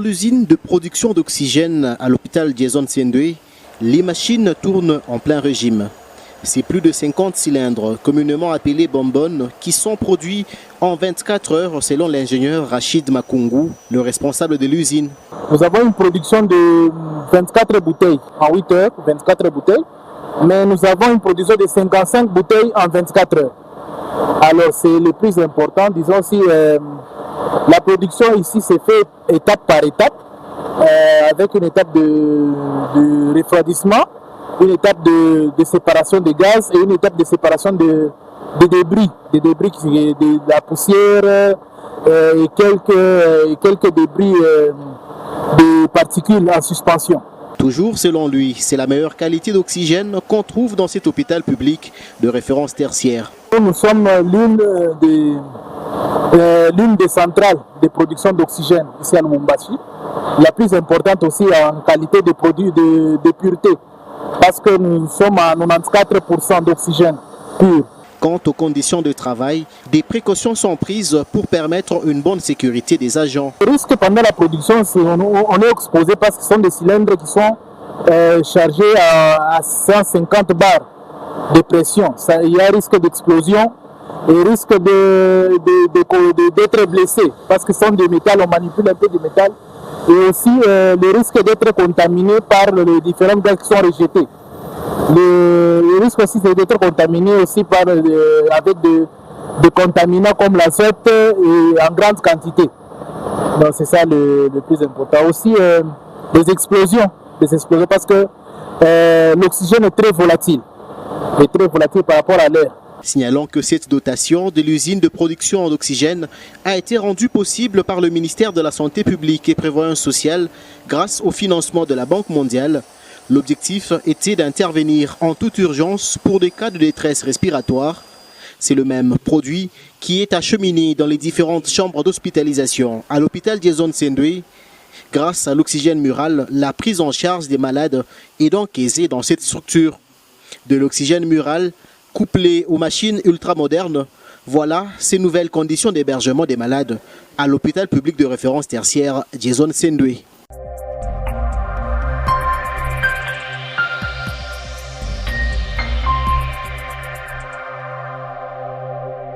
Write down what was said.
l'usine de production d'oxygène à l'hôpital Jason Sendwe, les machines tournent en plein régime. C'est plus de 50 cylindres, communément appelés bonbonnes, qui sont produits en 24 heures selon l'ingénieur Rachid Makungu, le responsable de l'usine. Nous avons une production de 24 bouteilles en 8 heures, 24 bouteilles, mais nous avons une production de 55 bouteilles en 24 heures. Alors c'est le plus important, disons aussi, la production ici s'est faite étape par étape, avec une étape de refroidissement, une étape de séparation des gaz et une étape de séparation de débris, de la poussière et quelques débris de particules en suspension. Toujours selon lui, c'est la meilleure qualité d'oxygène qu'on trouve dans cet hôpital public de référence tertiaire. Nous sommes l'une des centrales de production d'oxygène ici à Lubumbashi, la plus importante aussi en qualité de produits de pureté, parce que nous sommes à 94% d'oxygène pur. Quant aux conditions de travail, des précautions sont prises pour permettre une bonne sécurité des agents. Le risque pendant la production, on est exposé parce que ce sont des cylindres qui sont chargés à 150 bars de pression. Il y a risque d'explosion et risque d'être blessé parce que ce sont des métals, on manipule un peu de métal. Et aussi le risque d'être contaminé par les différents gaz qui sont rejetés. Le risque aussi c'est d'être contaminé aussi avec des contaminants comme l'azote et en grande quantité. Donc c'est ça le plus important. Aussi des explosions parce que l'oxygène est très volatile par rapport à l'air. Signalons que cette dotation de l'usine de production d'oxygène a été rendue possible par le ministère de la Santé publique et Prévoyance sociale grâce au financement de la Banque mondiale. L'objectif était d'intervenir en toute urgence pour des cas de détresse respiratoire. C'est le même produit qui est acheminé dans les différentes chambres d'hospitalisation à l'hôpital Jason Sendwe. Grâce à l'oxygène mural, la prise en charge des malades est donc aisée dans cette structure. De l'oxygène mural couplé aux machines ultramodernes, voilà ces nouvelles conditions d'hébergement des malades à l'hôpital public de référence tertiaire Jason Sendwe.